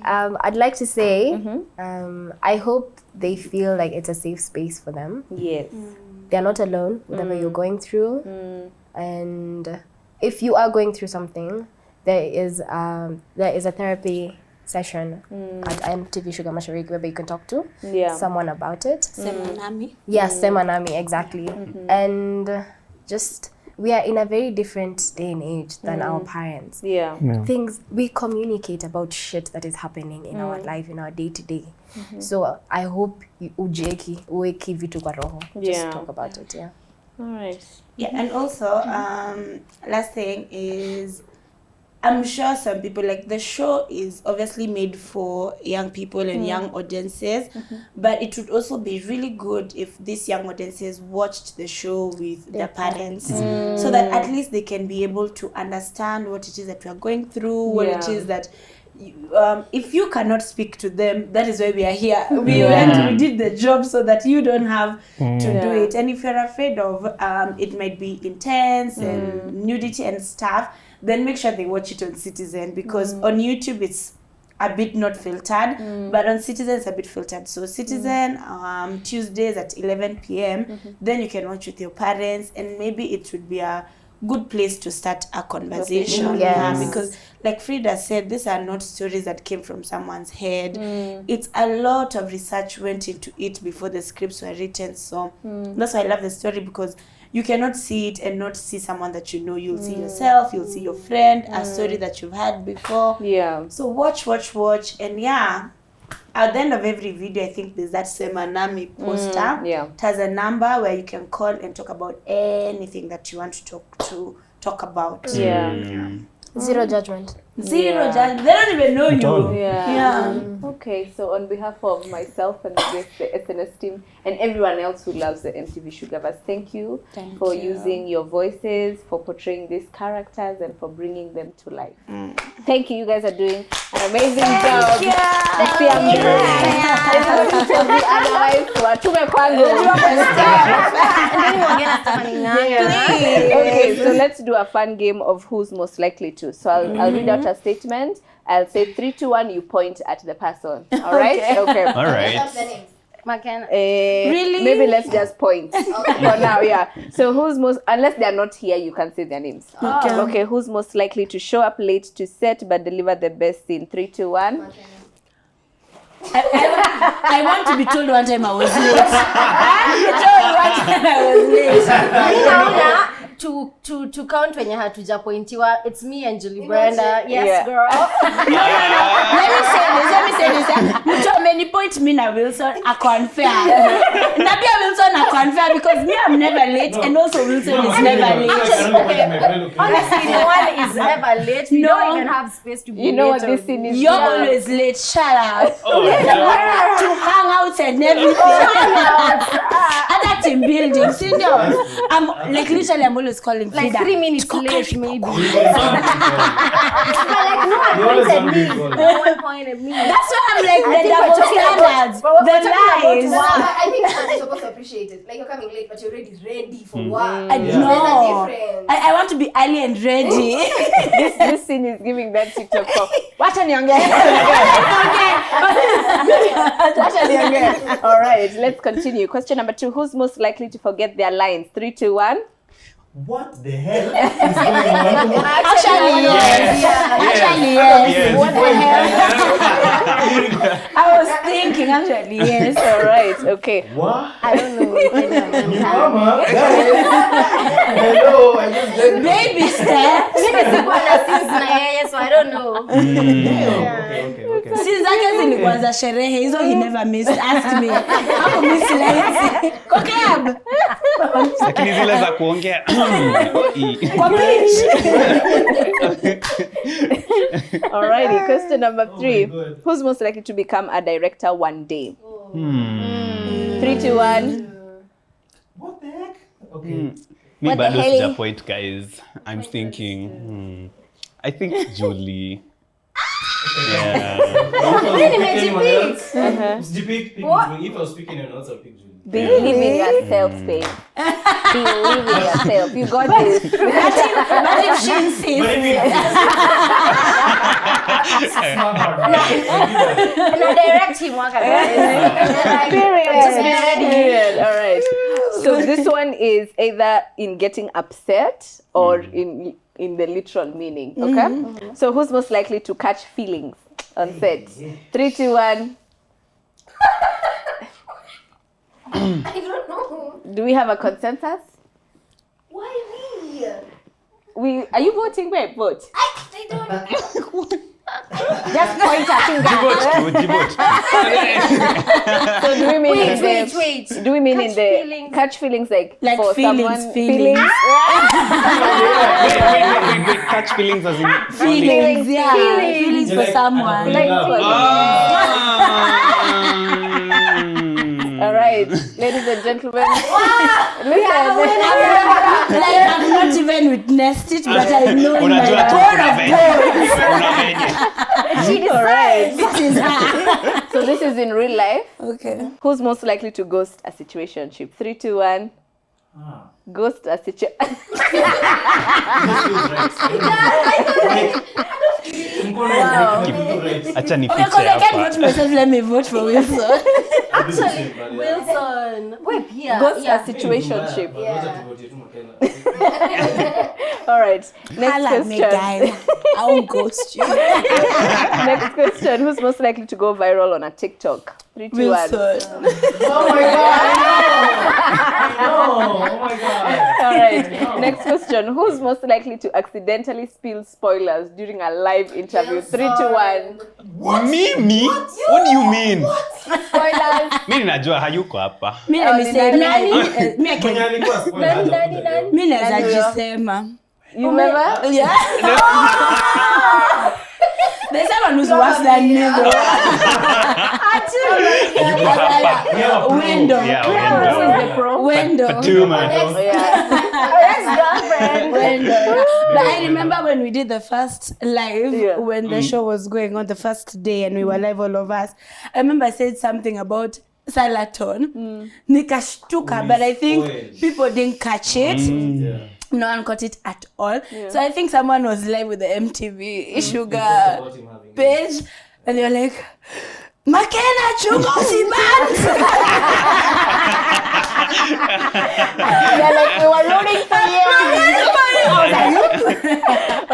I'd like to say, I hope they feel like it's a safe space for them. Yes. They're not alone, whatever you're going through. And if you are going through something, there is a therapy session at MTV Shuga Mashariki where you can talk to someone about it. Semanami. Yes, Semanami, exactly. And just, we are in a very different day and age than our parents. Things, we communicate about shit that is happening in our life, in our day-to-day. So I hope uweki vitu kwa roho. Just talk about it, All right. Yeah, and also, last thing is, I'm sure some people, like, the show is obviously made for young people and young audiences, but it would also be really good if these young audiences watched the show with their parents, so that at least they can be able to understand what it is that we are going through, what it is that, if you cannot speak to them, that is why we are here. We did the job so that you don't have to do it. And if you're afraid of it might be intense and nudity and stuff, then make sure they watch it on Citizen, because on YouTube it's a bit not filtered, but on Citizen it's a bit filtered. So Citizen, Tuesdays at 11 p.m, then you can watch with your parents, and maybe it would be a good place to start a conversation. Because like Frida said, these are not stories that came from someone's head. It's a lot of research went into it before the scripts were written. So that's why I love the story, because you cannot see it and not see someone that you know. You'll see yourself, you'll see your friend, a story that you've had before. So watch, and at the end of every video, I think there's that Semanami poster. It has a number where you can call and talk about anything that you want to talk about. Zero judgment. Zero judgment. They don't even know you. Yeah. Okay, so on behalf of myself and the SNS team and everyone else who loves the MTV Sugarverse, thank you for using your voices, for portraying these characters, and for bringing them to life. Thank you. You guys are doing an amazing job. Okay, so let's do a fun game of who's most likely to. So I'll read out a statement. I'll say 3, 2, 1. You point at the person. All right? Okay. All right. Really? Maybe let's just point for now. Yeah. So who's most? Unless they are not here, you can say their names. Okay. Who's most likely to show up late to set but deliver the best scene? 3, 2, 1. I want to be told one time I was late. To count when you had to pointiwa, it's me and Julie Brenda. Yes, girl. Let me say this. Mtu many point me na Wilson a unfair. Na pia Wilson a unfair because me I'm never late and also Wilson is never late. Honestly, no one is never late. We don't even have space to be late. You know what this scene is? You're always late. Shut up. To hang out and everything. Other team building. Serious. I'm like literally I'm always calling like Frida. 3 minutes late maybe. But like no one pointed me. That's why I'm like the double standards. The lies. I think you're supposed to appreciate it. Like you're coming late, but you're already ready for work. No. There's a difference. I want to be early and ready. This scene is giving that TikTok for what an young girl. All right, let's continue. Question number 2. Who's most likely to forget their lines? 3, 2, 1. What the hell is going on? Actually, yes. What the hell? I was thinking, actually, yes. All right, okay. What? I don't know. Mama, hello, I just did. Baby step. So I don't know. Okay. Since zake zilikuwa za sherehe hizo he never missed. Ask me. Hapo miss lines. Kwa club. Lakini zile za kuongea. Kwa beach. Alrighty, question number 3. Who's most likely to become a director one day? 3, 2, 1. What the heck? Okay. Me bado sija point, guys. I'm thinking. I think Julie. Yeah. If I was speaking and also pick Julie. Believe in yourself, babe. Believe in yourself. You got this. But if she insists. No, direct him, Period. All right. So this one is either in getting upset or in the literal meaning. Okay. So who's most likely to catch feelings on set? 3, 2, 1. I don't know. Do we have a consensus? Why me? Are you voting, babe? Vote. I don't know. Just point at Jibote. So do we mean Wait. Do we mean in the feelings. catch feelings like for feelings, someone feelings. Wait. Catch feelings as in Feelings, yeah. Feelings for someone. All right, ladies and gentlemen. Listen. I've not even witnessed it, but I know in my Unajua tu core kuna of venye. She decides. This is her. So this is in real life. Okay. Who's most likely to ghost a situationship? 3, 2, 1. Ghost a situation. Acha nifiche Because I can't hapa. vote myself, let me vote for Wilson. Wilson. Wait, yeah. Ghost a situationship. Yeah. All right. Next Holla me, question. guy. I won't ghost you. Next question. Who's most likely to go viral on a TikTok? 3, 2, 1. Wilson. Oh my god! No! Oh my god! All right. Next question. Who's most likely to accidentally spill spoilers during a live interview? 3, 2, 1. Mimi? What do you mean? Spoilers. Mimi najua hayuko hapa. Me let me say, Mwenye alikuwa spoiler haja kuja. mi naweza jisema. You remember? Yeah. There's someone who's worse than me. Window. Window. Two man. But I remember when we did the first live, when the show was going on the first day and we were live, all of us. I remember I said something about Salaton. Nikashtuka, but I think people didn't catch it. No one caught it at all. So I think someone was live with the MTV Sugar page and they were like, Makena Chugosi Band! They're like, we were rooting for you.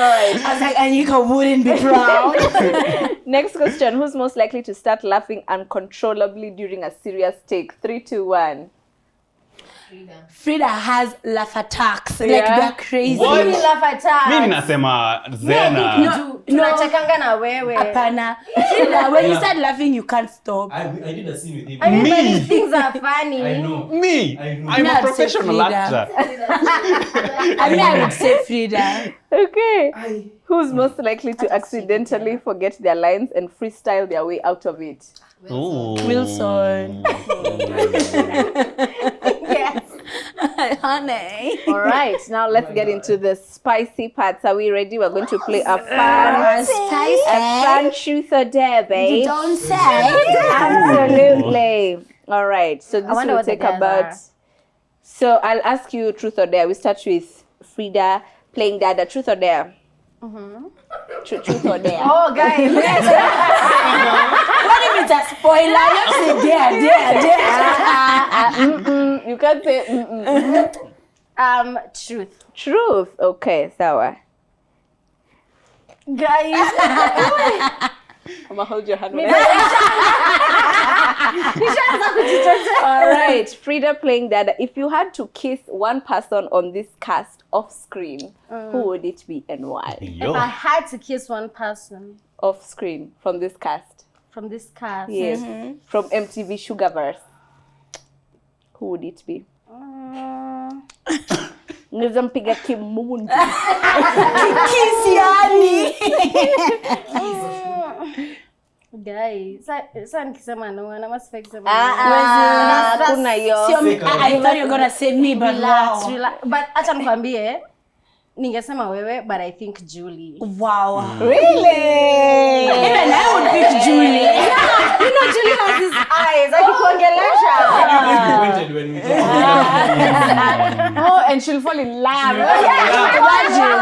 I was like, Anika wouldn't be proud. Next question. Who's most likely to start laughing uncontrollably during a serious take? 3, 2, 1. Frida has laugh attacks. Like they're crazy. What? Mimi laugh attack. Mimi nasema Zena. Tunachekanga na wewe. Apana. Frida, when you start laughing, you can't stop. I did a scene with him. I mean, but these things are funny. I know. Me. I know. I'm a Not professional Frida. actor. I mean, I would say Frida. Okay. Who's most likely to accidentally forget their lines and freestyle their way out of it? Wilson. Yes. Honey. All right, now let's get into the spicy parts. Are we ready? We're going to play a fun truth or dare, babe. You don't say. Absolutely. All right, so this wonder will what the take dares about. are. So I'll ask you truth or dare. We start with Frida playing Dada. Truth or dare? Truth or dare? Oh, guys. What if it's a spoiler? You say dare. You can't say Truth. truth. Okay, sawa. Guys. I'm gonna hold your hand. All right, Frida playing Dada. If you had to kiss one person on this cast off screen, who would it be and why? If I had to kiss one person Off screen from this cast. from this cast, Yes. From MTV Sugarverse. Who would it be? Nizampiga kimundi. Kiss yani. guys. Sasa nikisema no, I must fake some. Kuna yo. I thought you were gonna say me, but Relax, wow. relax. But acha nikwambie, ningesema wewe, but I think Julie. Wow. Really? Even I would pick Julie. Yeah, you know Julie has these eyes. Akikuongelesha. Pointed when we talked. Oh, and she'll fall in love. Imagine.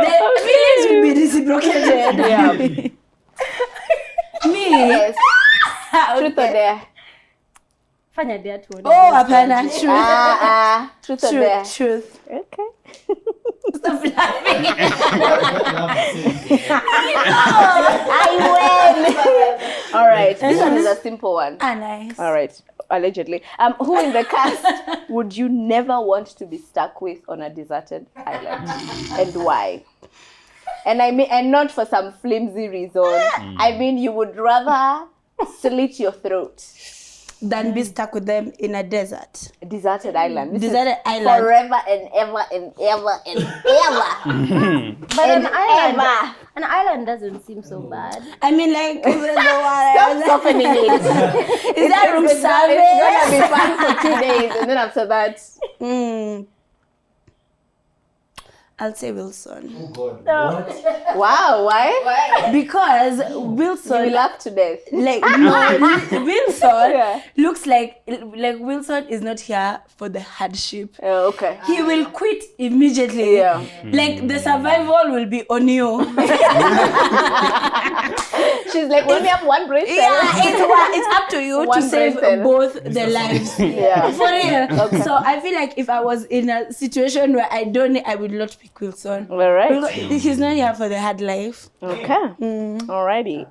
The feelings will be reciprocated. Yeah. Me. Yes. Truth or dare? Fanya dia tuone. Oh, apana. Truth. Truth or dare? Truth. Okay. Stop laughing. I win. All right. This one is a simple one. Nice. All right. Allegedly. Who in the cast would you never want to be stuck with on a deserted island, and why? And I mean, and not for some flimsy reason. I mean, you would rather slit your throat. Than be stuck with them in a desert. A deserted island. This Deserted is island. forever and ever and ever and ever. But and an island doesn't seem so bad. I mean, like, Stop softening it. Is that room It's service? gonna be fun for 2 days, and then after that, I'll say Wilson. Oh God. What? wow, why? Because You Wilson, laugh to death. like, no, Wilson Yeah. looks like Wilson is not here for the hardship. Oh, okay. He will quit immediately. Yeah. Like, the survival will be on you. She's like, only have one brain cell. Yeah, it's up to you One to save brain cell. both the lives. Yeah. For real. So I feel like if I was in a situation where I would not pick Wilson. All right. Because he's not here for the hard life. Okay. Alrighty.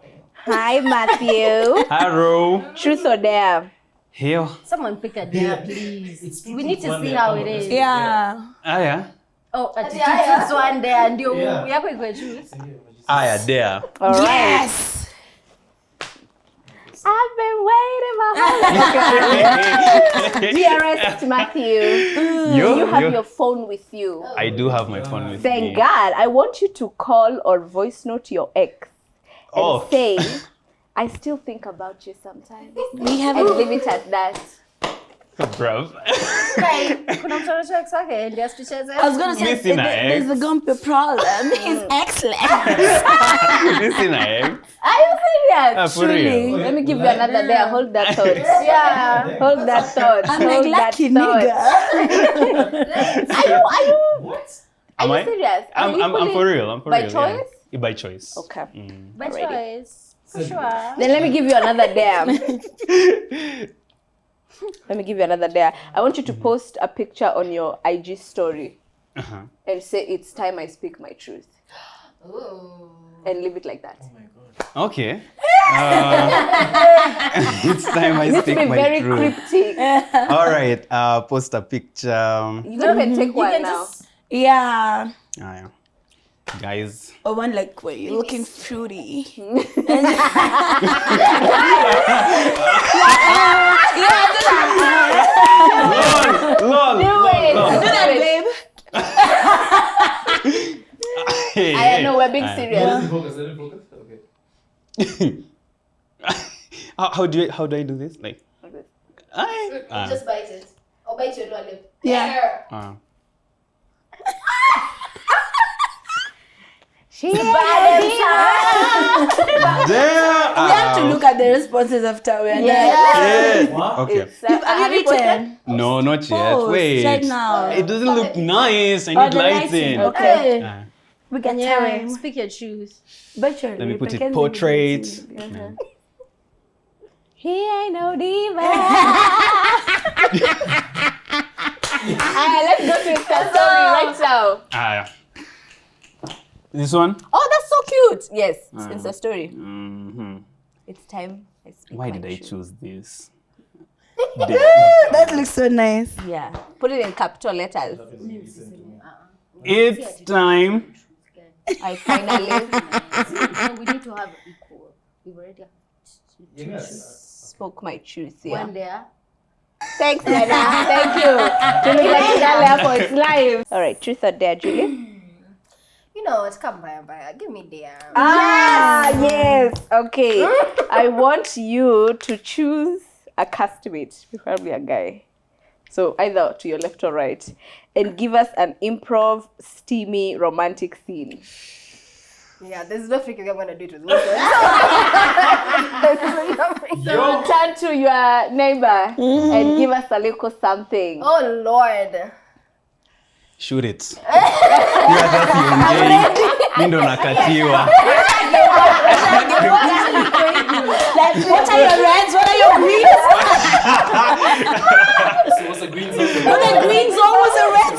Hi, Matthew. Hello. Truth or dare? Here. Someone pick a dare, please. We need to see how it is. Yeah. Aya. Oh, ati choose one dare ndio Yeah. yako iko choose. Aya, there. All right. Yes. I've been waiting my whole life. Dearest Matthew, you have your phone with you. I do have my phone with Thank me. God. I want you to call or voice note your ex Oh. and say, I still think about you sometimes. We have And leave it at that. Bruv. Kuna mtu anatoa ex wake ndio tucheze. I was gonna say Missing a there's ex. a gumpy problem. He's excellent. Listen, Are you serious? for real. Let me give you another day. Hold that thought. Yeah. Hold that thought. I'm like, Hold that lucky thought. nigga. Are you? What? Are Am you I? serious? Are I'm you I'm fully- for real. I'm for by real. choice? Yeah. By choice. Okay. By Alrighty. choice. For sure. Then let me give you another dare. Let me give you another dare. I want you to post a picture on your IG story Uh-huh. and say, it's time I speak my truth. Ooh. And leave it like that. Oh my god. Okay. It's time I It needs to speak be my very truth. cryptic. All right. Post a picture. You don't even take one can now. just Yeah. Yeah. Guys. Or one like where you're looking fruity. Lol. Do it. lol. Do that, babe. Hey, I know we're being Aye. serious. Let it focus. Let it focus. Okay. How do I do this? Like, I. Just bite it. Or bite your lower lip. Yeah. She Damn. We have to look at the responses after we're done. Yeah. What? Okay. Have you written? No, not yet. Post Wait. right now. It doesn't look nice. I Oh, need the lights lighting. in. Okay. Ah. We got Yeah. time. Speak your truth. But Let me put it portrait. He ain't no diva. Alright, let's go to Insta story right now. Ah. This one? Oh, that's so cute. Yes, it's Insta story. Mm-hmm. It's time I speak Why my did I truth. choose this? That looks so nice. Yeah, put it in capital letters. It's time. I finally No, we need to have equal. We've already spoke my truth. Yeah. one there. Thanks, Nana. Thank you. Julie, for it's live. All right, truth or dare, Julie? You know, it's come by. Give me there. Yes. Okay. I want you to choose a castmate, preferably a guy. So either to your left or right, and give us an improv, steamy, romantic scene. Yeah, there's no freaking I'm gonna do it with So turn to your neighbor and give us a little something. Oh Lord. Shoot it. You are just yongei. Mimi ndo nakatiwa. What are your reds? What are your greens? So what's the green zone? The greens always a red.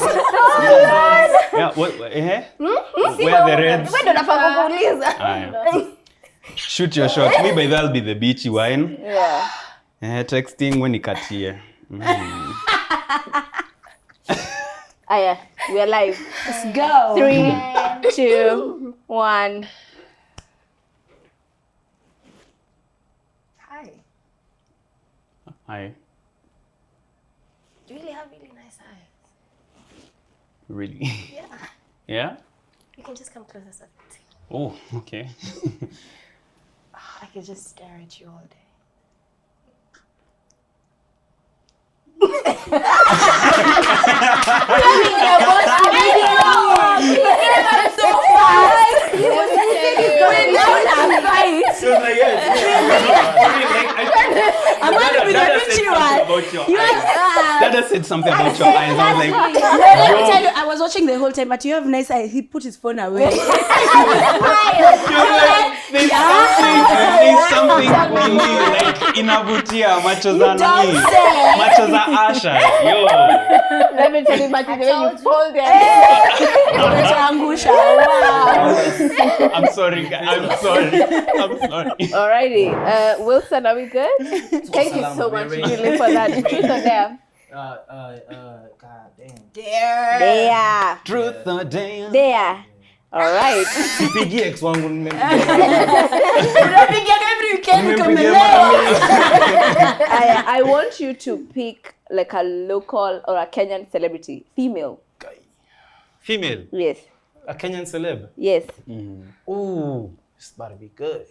Yeah, what where are the reds? Wewe ndo nafaa kuuliza. Aya. Shoot your shot. Me by that'll be the beachy wine. Yeah. Texting when nikatie. Aya, we're live. Let's go. 3, 2, 1. Hi. Hi. You really have really nice eyes. Really? Yeah. Yeah? You can just come closer so Oh, okay. I could just stare at you all day. Dada said something about your eyes. I was like, Let me tell you, I was watching the whole time, but you have nice eyes. He put his phone away. there's something in me, like inavutia macho za nani, macho za Asha. Yo. Let me tell you, Martin, the way you fold them. I'm sorry, guys. I'm sorry. Alrighty. Wilson, are we good? Thank you so much, Julie, for that. Truth or dare? God damn. Dare. Truth or dare? Dare. Alright. Pigie ex wangu I want you to pick like a local or a Kenyan celebrity. Female. Female. Yes. A Kenyan celeb. Yes. Ooh, It's about to be good.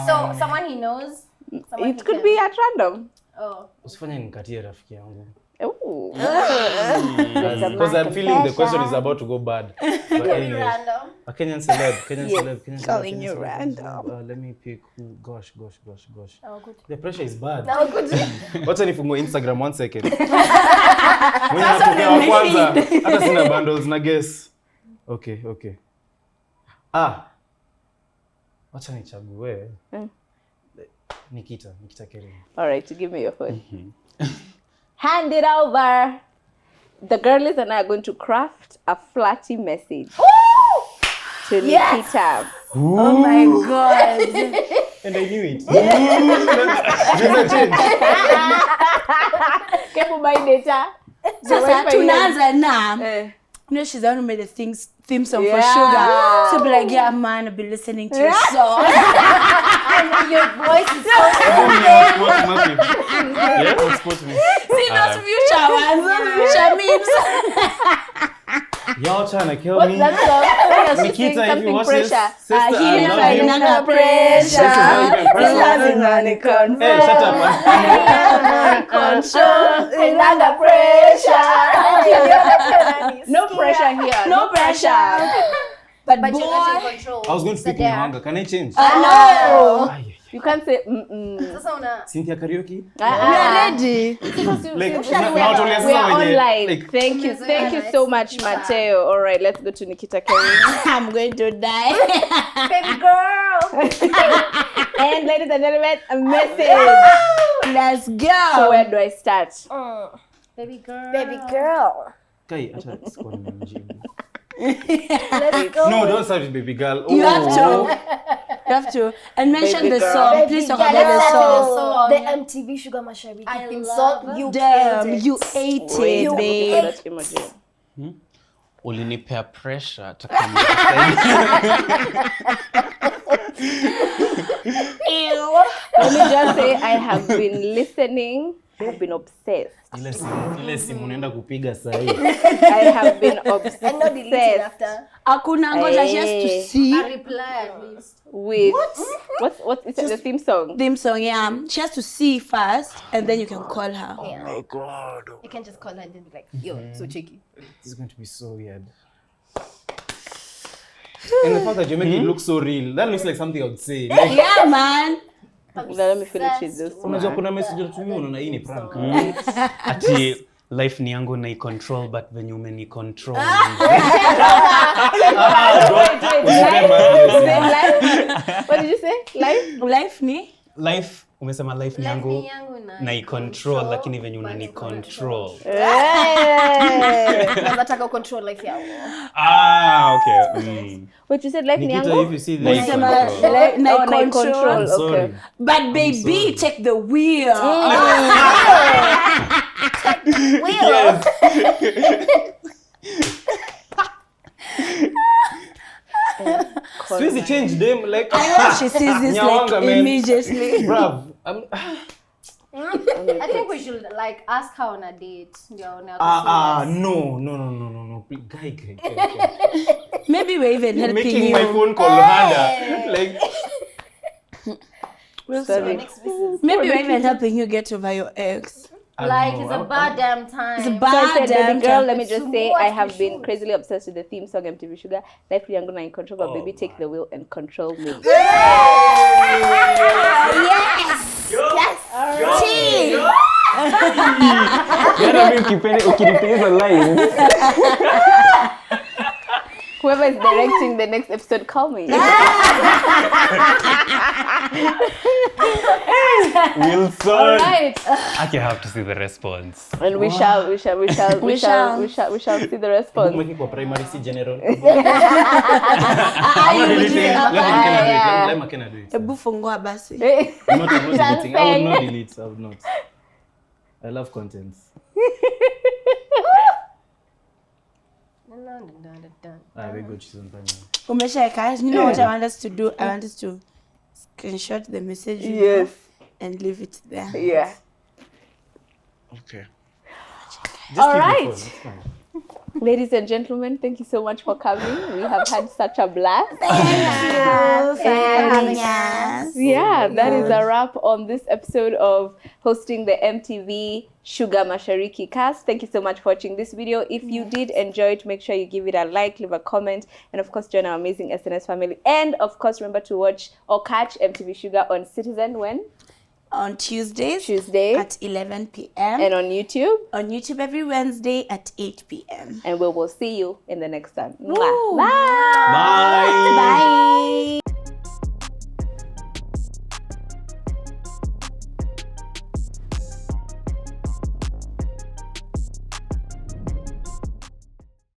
So someone he knows. Someone It could be at random. Oh. Usifanye nikatie rafiki yangu. Ooh. Because I'm feeling the question is about to go bad. But anyways, Random. a Kenyan celeb. Calling Kenyan you celeb. random. Let me pick who. Gosh. Oh, good. The pressure is bad. Oh, good. Wacha nifungue Instagram 1 second. Mwenye atokea wa kwanza. Hata sina bundles na guess. Okay. Wacha nichague. Nikita Kering. All right, give me your phone. Hand it over. The girlies and I are going to craft a flirty message to Nikita. Oh my God. And I knew it. There's a change. Kebu buy data. Sasa tunaanza na. You know, she's the one who made the theme song for Sugar. So be like, yeah, man, I'll be listening to your song. Your voice is so Yeah, spot me. See those future ones, future memes. Y'all trying to kill What's me. that song? Nikita, if you Something watch pressure. this, sister, I love you. Another pressure. This is not even personal. Hey, shut up, man. Another pressure. No pressure here. No pressure. But But you're not in boy, control. I was going to pick Muhanga. Can I change? no. Ay, You can't say Sasa una Cynthia karaoke? We are ready. Like, we are online. Like, Thank you so much, Mateo. All right, let's go to Nikita Kering. I'm going to die. baby girl. And ladies and gentlemen, a message. Let's go. So where do I start? Baby girl. Baby girl. Kai, acha sikuwa nimemjibu. Let's go. No, don't start with baby girl. You have Oh. to. You have to. And mention Baby the girl. song. Baby Please talk girl. about the song. The MTV Shuga Mashariki I theme love song. You Damn, killed it. you ate Wait, it, look babe. at that emoji. Ulinipea pressure to Let me just say, I have been listening. I have been obsessed. Ile simu unaenda kupiga saa hii. I have been obsessed And not deleting after. Akuna ngoja, she has to see. A reply at least. With what is it, the theme song? Theme song, yeah. She has to see first, and then you can call her. Yeah. Oh God. You can just call her and then be like, yo, so cheeky. This is going to be so weird. And the fact that you make it look so real, that looks like something I would say. Like, Yeah, man. Let me finish with this unajua one. kuna message unatumia unaona hii ni prank. ati life ni yangu na control but venye umeni control. What did you say? Life ni? Life umesema life ni Life ni yangu yangu na control lakini venye unani control. Nataka control life yao. Okay. What you said, life ni Nikita, yangu? if you see Like this, control. Oh, night control. control. I'm sorry. Okay. But baby, take the wheel. Yes. Siwezi change them like She sees this Nyawanga, like man. immediately. bruv. I think we should like ask her on a date. Ndio ona No. Please, guy. Maybe we're even You're helping making you. my phone call harder. Like, Sorry. Maybe we're even helping you get over your ex. I like don't it's know. a bad damn time. It's a So I bad said, damn baby girl, time. let me just say, What I have we been should. crazily obsessed with the theme song MTV Sugar. Life ni yangu na in control, but baby, take the wheel and control me. Whoever is directing the next episode, call me. Wilson. All right, I have to see the response. and we shall see the response. Umeki kwa primary si general. yeah. Let Makena do it. Ebu fungua basi. I'm not deleting. I would not delete. I would not. I love contents. Very good. She's on time now. Umeshaeka. You know what I want us to do? I want us to screenshot the message you Yes. know, and leave it there. Yeah. Okay. All keep the right. phone, it's fine. Ladies and gentlemen, thank you so much for coming. We have had such a blast. Thank you for having us. Yeah, that is a wrap on this episode of hosting the MTV Shuga Mashariki cast. Thank you so much for watching this video. If you did enjoy it, make sure you give it a like, leave a comment, and of course join our amazing SNS family. And of course remember to watch or catch MTV Sugar on Citizen when? On Tuesdays Tuesday at 11 p.m. and on YouTube. On YouTube every Wednesday at 8 p.m. And we will see you in the next one. Woo. Bye. Bye. Bye.